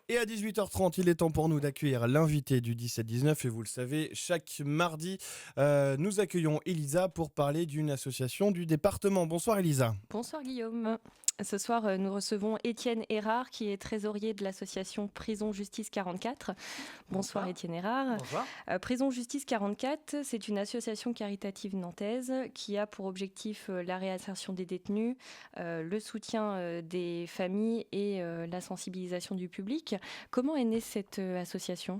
Et à 18h30, il est temps pour nous d'accueillir l'invité du 17-19. Et vous le savez, chaque mardi, nous accueillons Elisa pour parler d'une association du département. Bonsoir Elisa. Bonsoir Guillaume. Ce soir, nous recevons Étienne Erard, qui est trésorier de l'association Prison Justice 44. Bonsoir Étienne Erard. Bonsoir. Prison Justice 44, c'est une association caritative nantaise qui a pour objectif la réinsertion des détenus, le soutien des familles et la sensibilisation du public. Comment est née cette association ?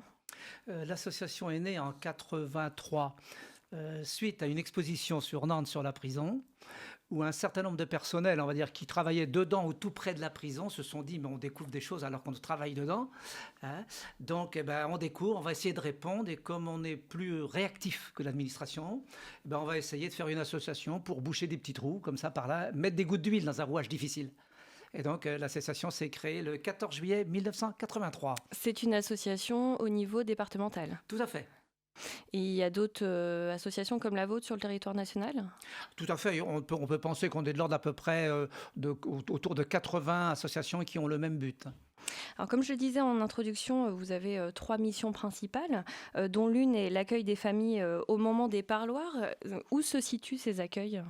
L'association est née en 83 suite à une exposition sur Nantes sur la prison où un certain nombre de personnels, on va dire, qui travaillaient dedans ou tout près de la prison se sont dit mais on découvre des choses alors qu'on travaille dedans. Donc on découvre, on va essayer de répondre et comme on est plus réactif que l'administration, on va essayer de faire une association pour boucher des petits trous comme ça par là, mettre des gouttes d'huile dans un rouage difficile. Et donc, l'association s'est créée le 14 juillet 1983. C'est une association au niveau départemental. Tout à fait. Et il y a d'autres associations comme la vôtre sur le territoire national ? Tout à fait. On peut penser qu'on est de l'ordre d'à peu près autour de 80 associations qui ont le même but. Alors, comme je le disais en introduction, vous avez 3 missions principales, dont l'une est l'accueil des familles au moment des parloirs. Où se situent ces accueils ?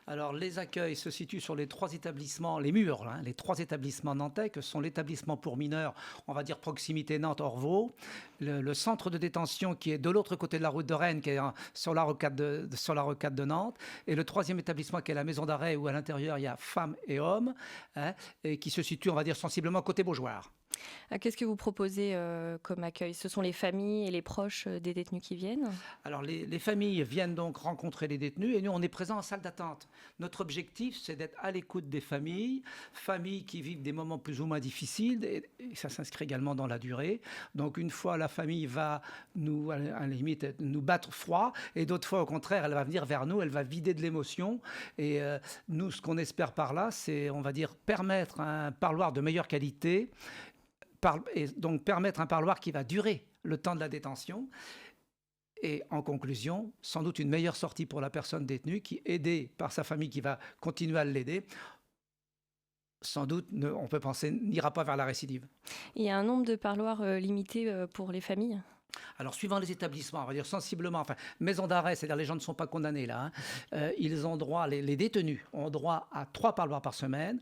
Alors, les accueils se situent sur les 3 établissements, les murs, les 3 établissements nantais, que sont l'établissement pour mineurs, on va dire proximité Nantes-Orvaux, le centre de détention qui est de l'autre côté de la route de Rennes, qui est sur la rocade de Nantes, et le 3e établissement qui est la maison d'arrêt, où à l'intérieur il y a femmes et hommes, et qui se situe, on va dire, sensiblement côté Beaujoire. Qu'est-ce que vous proposez comme accueil ? Ce sont les familles et les proches des détenus qui viennent ? Alors, les familles viennent donc rencontrer les détenus et nous, on est présents en salle d'attente. Notre objectif, c'est d'être à l'écoute des familles qui vivent des moments plus ou moins difficiles et ça s'inscrit également dans la durée. Donc, une fois, la famille va à la limite, nous battre froid et d'autres fois, au contraire, elle va venir vers nous, elle va vider de l'émotion. Et nous, ce qu'on espère par là, c'est, on va dire, permettre un parloir de meilleure qualité et donc permettre un parloir qui va durer le temps de la détention. Et en conclusion, sans doute une meilleure sortie pour la personne détenue qui, aidée par sa famille qui va continuer à l'aider, sans doute, on peut penser, n'ira pas vers la récidive. Il y a un nombre de parloirs limité pour les familles ? Alors, suivant les établissements, on va dire sensiblement, maison d'arrêt, c'est-à-dire les gens ne sont pas condamnés là, ils ont droit, les détenus ont droit à 3 parloirs par semaine.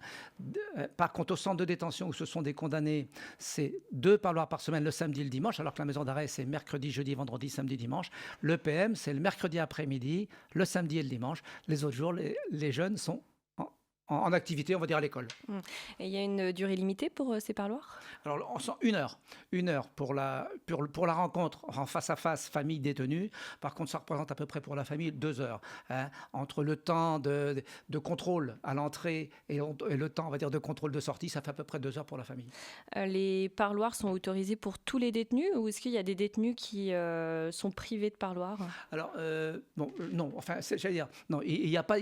Par contre, au centre de détention où ce sont des condamnés, c'est 2 parloirs par semaine le samedi et le dimanche, alors que la maison d'arrêt, c'est mercredi, jeudi, vendredi, samedi, dimanche. Le PM, c'est le mercredi après-midi, le samedi et le dimanche. Les autres jours, les jeunes sont en activité, on va dire à l'école. Et il y a une durée limitée pour ces parloirs ? Alors, on sent 1 heure. 1 heure pour la rencontre en face à face, famille détenue. Par contre, ça représente à peu près pour la famille 2 heures. Entre le temps de contrôle à l'entrée et le temps, on va dire, de contrôle de sortie, ça fait à peu près 2 heures pour la famille. Les parloirs sont autorisés pour tous les détenus ou est-ce qu'il y a des détenus qui sont privés de parloirs ? Alors, non, j'allais dire, non, il n'y a pas,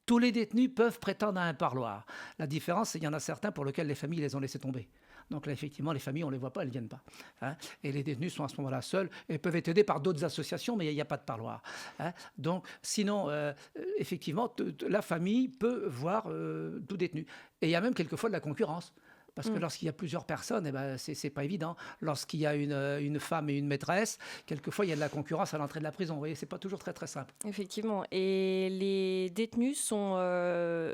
tous les détenus peuvent prétendre à un parloir. La différence, c'est qu'il y en a certains pour lesquels les familles les ont laissés tomber. Donc là, effectivement, les familles, on ne les voit pas, elles ne viennent pas. Et les détenus sont à ce moment-là seuls et peuvent être aidés par d'autres associations, mais il n'y a pas de parloir. Donc, sinon, effectivement, la famille peut voir tout détenu. Et il y a même quelquefois de la concurrence. Parce que lorsqu'il y a plusieurs personnes, c'est pas évident. Lorsqu'il y a une femme et une maîtresse, quelquefois il y a de la concurrence à l'entrée de la prison. Vous voyez, c'est pas toujours très très simple. Effectivement. Et les détenus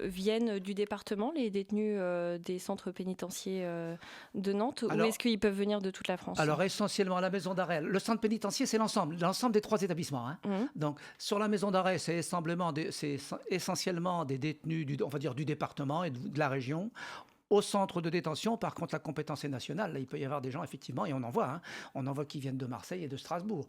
viennent du département, les détenus des centres pénitentiaires de Nantes, ou est-ce qu'ils peuvent venir de toute la France ? Alors essentiellement à la maison d'arrêt. Le centre pénitentiaire, c'est l'ensemble des 3 établissements. Donc sur la maison d'arrêt, c'est essentiellement des détenus on va dire, du département et de la région. Au centre de détention, par contre, la compétence est nationale. Là, il peut y avoir des gens, effectivement, et on en voit. On en voit qui viennent de Marseille et de Strasbourg.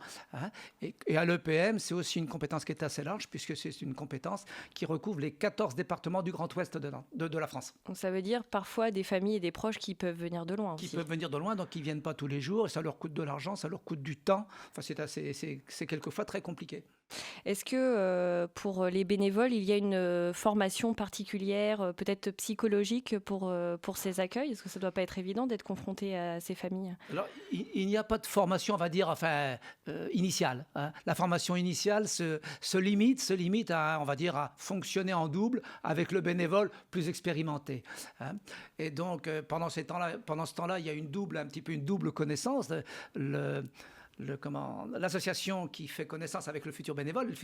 Et à l'EPM, c'est aussi une compétence qui est assez large, puisque c'est une compétence qui recouvre les 14 départements du Grand Ouest de la France. Donc ça veut dire parfois des familles et des proches qui peuvent venir de loin aussi. Qui peuvent venir de loin, donc ils ne viennent pas tous les jours. Et ça leur coûte de l'argent, ça leur coûte du temps. C'est quelquefois très compliqué. Est-ce que pour les bénévoles, il y a une formation particulière, peut-être psychologique pour ces accueils? Est-ce que ça ne doit pas être évident d'être confronté à ces familles? Alors, il n'y a pas de formation, on va dire, initiale, hein. La formation initiale se limite à, on va dire, à fonctionner en double avec le bénévole plus expérimenté, hein. Et donc, pendant ce temps-là, il y a un petit peu une double connaissance. L'association qui fait connaissance avec le futur bénévole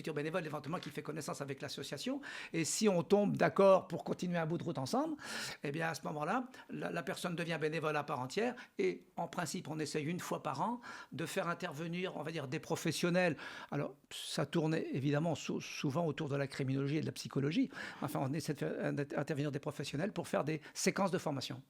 éventuellement qui fait connaissance avec l'association. Et si on tombe d'accord pour continuer un bout de route ensemble, eh bien à ce moment-là, la personne devient bénévole à part entière. Et en principe, on essaye une fois par an de faire intervenir, on va dire, des professionnels. Alors, ça tourne évidemment souvent autour de la criminologie et de la psychologie. Enfin, on essaie de faire intervenir des professionnels pour faire des séquences de formation.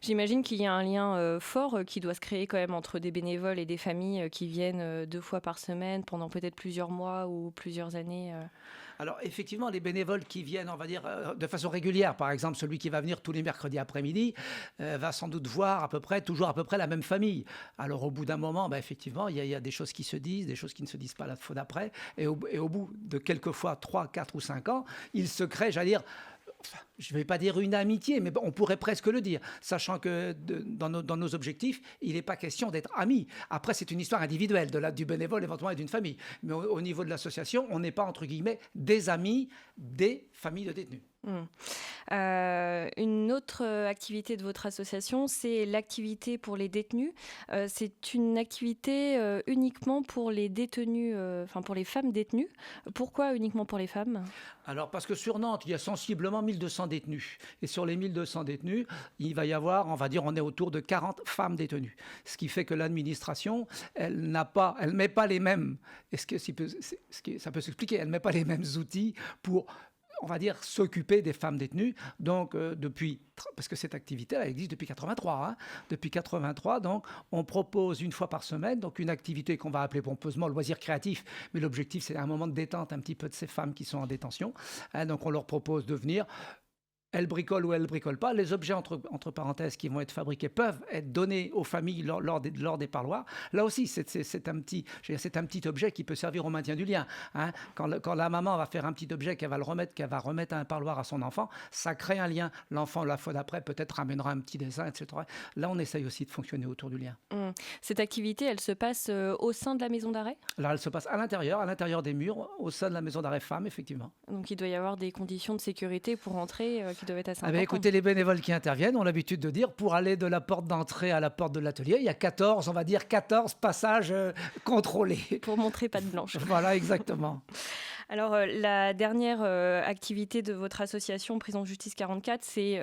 J'imagine qu'il y a un lien fort qui doit se créer quand même entre des bénévoles et des familles qui viennent 2 fois par semaine pendant peut-être plusieurs mois ou plusieurs années. Alors effectivement, les bénévoles qui viennent, on va dire, de façon régulière, par exemple celui qui va venir tous les mercredis après-midi, va sans doute voir toujours à peu près la même famille. Alors au bout d'un moment, effectivement, il y a des choses qui se disent, des choses qui ne se disent pas la fois d'après, et au bout de quelquefois 3, 4 ou 5 ans, il se crée, j'allais dire, je ne vais pas dire une amitié, mais on pourrait presque le dire, sachant que dans nos objectifs, il n'est pas question d'être amis. Après, c'est une histoire individuelle du bénévole éventuellement et d'une famille. Mais au niveau de l'association, on n'est pas, entre guillemets, des amis des familles de détenus. Une autre activité de votre association, c'est l'activité pour les détenus. C'est une activité uniquement pour les détenus, pour les femmes détenues. Pourquoi uniquement pour les femmes? Alors, parce que sur Nantes, il y a sensiblement 1200 détenus. Et sur les 1200 détenus, il va y avoir, on va dire, on est autour de 40 femmes détenues. Ce qui fait que l'administration, elle met pas les mêmes, ça peut s'expliquer, elle met pas les mêmes outils pour, on va dire, s'occuper des femmes détenues. Donc, parce que cette activité, elle existe depuis 83. Hein. Depuis 83, donc, on propose une fois par semaine, donc une activité qu'on va appeler pompeusement le loisir créatif. Mais l'objectif, c'est un moment de détente un petit peu de ces femmes qui sont en détention. Hein, donc, on leur propose de venir. Elles bricolent ou elles ne bricolent pas. Les objets, entre parenthèses, qui vont être fabriqués peuvent être donnés aux familles lors des parloirs. Là aussi, c'est un petit objet qui peut servir au maintien du lien. Hein. Quand la maman va faire un petit objet qu'elle va remettre à un parloir à son enfant, ça crée un lien. L'enfant, la fois d'après, peut-être ramènera un petit dessin, etc. Là, on essaye aussi de fonctionner autour du lien. Cette activité, elle se passe au sein de la maison d'arrêt? Alors, elle se passe à l'intérieur des murs, au sein de la maison d'arrêt femmes, effectivement. Donc, il doit y avoir des conditions de sécurité pour entrer qui doivent être assez importantes. Écoutez, les bénévoles qui interviennent ont l'habitude de dire, pour aller de la porte d'entrée à la porte de l'atelier, il y a 14 passages contrôlés. Pour montrer patte blanche. Voilà, exactement. Alors, la dernière activité de votre association Prison Justice 44, c'est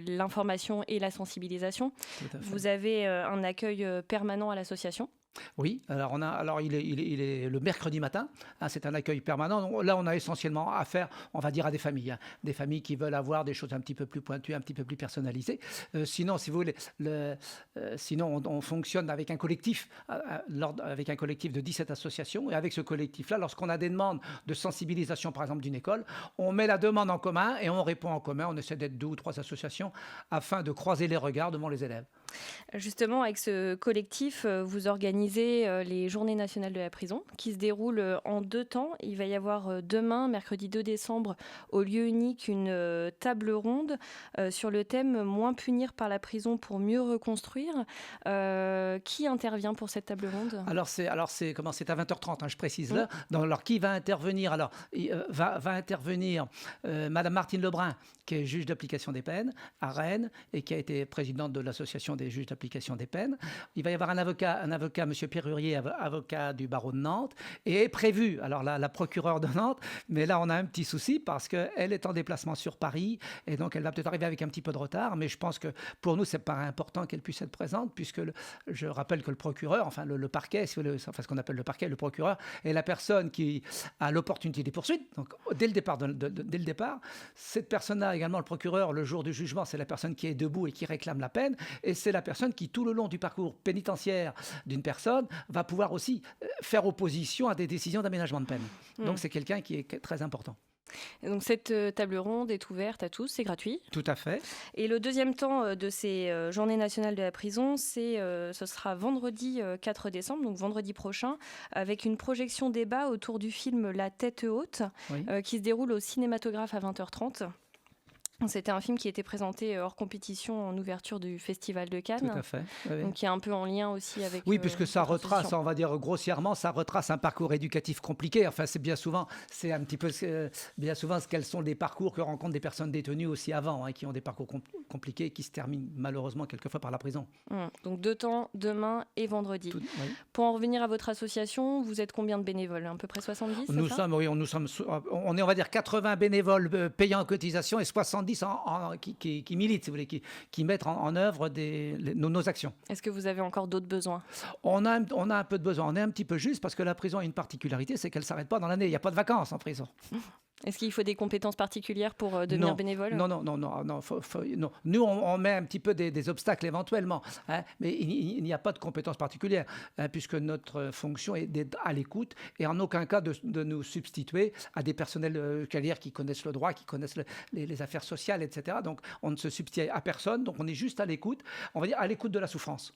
l'information et la sensibilisation. Vous avez un accueil permanent à l'association? Oui, alors il est le mercredi matin, hein, c'est un accueil permanent. Là, on a essentiellement affaire, on va dire, à des familles, hein, des familles qui veulent avoir des choses un petit peu plus pointues, un petit peu plus personnalisées. Sinon, si vous voulez, sinon on fonctionne avec un collectif, de 17 associations. Et avec ce collectif-là, lorsqu'on a des demandes de sensibilisation, par exemple, d'une école, on met la demande en commun et on répond en commun. On essaie d'être 2 ou 3 associations afin de croiser les regards devant les élèves. Justement, avec ce collectif, vous organisez les Journées nationales de la prison qui se déroulent en 2 temps. Il va y avoir demain, mercredi 2 décembre, au lieu unique, une table ronde sur le thème « Moins punir par la prison pour mieux reconstruire ». Qui intervient pour cette table ronde? Alors c'est à 20h30, hein, je précise là. Alors qui va intervenir? Alors va intervenir Madame Martine Lebrun, qui est juge d'application des peines à Rennes et qui a été présidente de l'association des juges d'application des peines. Il va y avoir un avocat, M. Pierre Hurier, avocat du barreau de Nantes, et est prévu, alors la procureure de Nantes, mais là on a un petit souci parce qu'elle est en déplacement sur Paris et donc elle va peut-être arriver avec un petit peu de retard, mais je pense que pour nous c'est pas important qu'elle puisse être présente puisque je rappelle que le procureur, enfin le parquet, ce qu'on appelle le parquet, le procureur est la personne qui a l'opportunité des poursuites. Donc dès le départ, cette personne-là également, le procureur, le jour du jugement, c'est la personne qui est debout et qui réclame la peine, et c'est la personne qui, tout le long du parcours pénitentiaire d'une personne, va pouvoir aussi faire opposition à des décisions d'aménagement de peine. Donc c'est quelqu'un qui est très important. Et donc cette table ronde est ouverte à tous, c'est gratuit. Tout à fait. Et le deuxième temps de ces Journées nationales de la prison, ce sera vendredi 4 décembre, donc vendredi prochain, avec une projection débat autour du film La tête haute, Oui. qui se déroule au cinématographe à 20h30. C'était un film qui était présenté hors compétition en ouverture du Festival de Cannes. Tout à fait. Oui. Donc qui est un peu en lien aussi avec. Oui, puisque ça votre retrace, association. on va dire grossièrement, ça retrace un parcours éducatif compliqué. Enfin, c'est un petit peu, bien souvent, quels sont les parcours que rencontrent des personnes détenues aussi avant, qui ont des parcours compliqués et qui se terminent malheureusement quelquefois par la prison. Donc 2 temps, demain et vendredi. Oui. Pour en revenir à votre association, vous êtes combien de bénévoles? À peu près 70, c'est Nous ça sommes, oui, on est, on va dire, 80 bénévoles payants en cotisation et 70 qui militent, si vous voulez, qui mettent en œuvre nos actions. Est-ce que vous avez encore d'autres besoins? On a un peu de besoin. On est un petit peu juste parce que la prison a une particularité, c'est qu'elle ne s'arrête pas dans l'année. Il n'y a pas de vacances en prison. Est-ce qu'il faut des compétences particulières pour devenir bénévole? Non. Non. Nous, on met un petit peu des obstacles éventuellement, mais il n'y a pas de compétences particulières, puisque notre fonction est d'être à l'écoute et en aucun cas de nous substituer à des personnels qui connaissent le droit, qui connaissent les affaires sociales, etc. Donc, on ne se substitue à personne, donc on est juste à l'écoute, on va dire à l'écoute de la souffrance.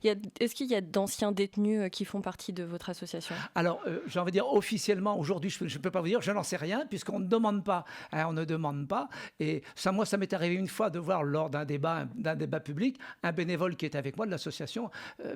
Est-ce qu'il y a d'anciens détenus qui font partie de votre association? Alors, j'ai envie de dire officiellement, aujourd'hui, je ne peux pas vous dire, je n'en sais rien, puisqu'on ne demande pas. On ne demande pas. Et ça, moi, ça m'est arrivé une fois de voir lors d'un débat public, un bénévole qui était avec moi de l'association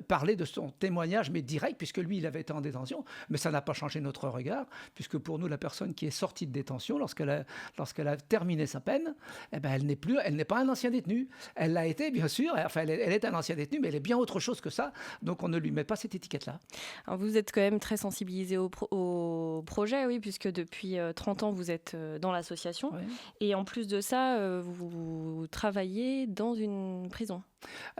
parler de son témoignage, mais direct, puisque lui, il avait été en détention. Mais ça n'a pas changé notre regard, puisque pour nous, la personne qui est sortie de détention, lorsqu'elle a terminé sa peine, elle n'est pas un ancien détenu. Elle l'a été, bien sûr. Enfin, elle est un ancien détenu, mais elle est bien autre chose que ça. Donc, on ne lui met pas cette étiquette-là. Alors, vous êtes quand même très sensibilisé au projet, oui, puisque depuis 30 ans, vous êtes dans l'association. Oui. Et en plus de ça, vous travaillez dans une prison.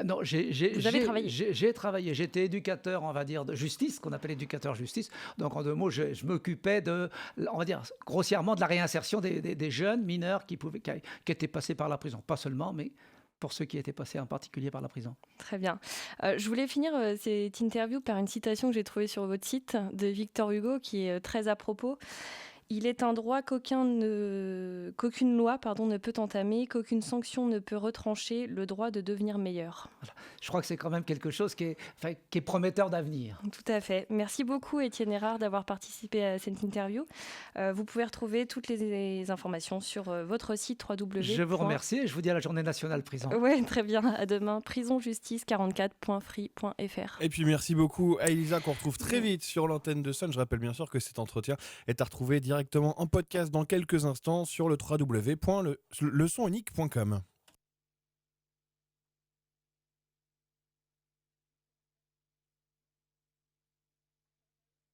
Non, Vous avez travaillé. J'ai travaillé. J'étais éducateur, on va dire, de justice, qu'on appelle éducateur justice. Donc, en 2 mots, je m'occupais on va dire, grossièrement, de la réinsertion des jeunes mineurs qui étaient passés par la prison. Pas seulement, mais pour ceux qui étaient passés en particulier par la prison. Très bien. Je voulais finir cette interview par une citation que j'ai trouvée sur votre site de Victor Hugo qui est très à propos. Il est un droit qu'aucune loi ne peut entamer, qu'aucune sanction ne peut retrancher, le droit de devenir meilleur. Voilà. Je crois que c'est quand même quelque chose qui est prometteur d'avenir. Tout à fait. Merci beaucoup, Étienne Erard, d'avoir participé à cette interview. Vous pouvez retrouver toutes les informations sur votre site www. Je vous remercie et je vous dis à la Journée nationale prison. Oui, très bien. À demain. prisonjustice44.free.fr. Et puis merci beaucoup à Elisa qu'on retrouve très vite sur l'antenne de Sun. Je rappelle bien sûr que cet entretien est à retrouver directement en podcast dans quelques instants sur le www.leçonunique.com.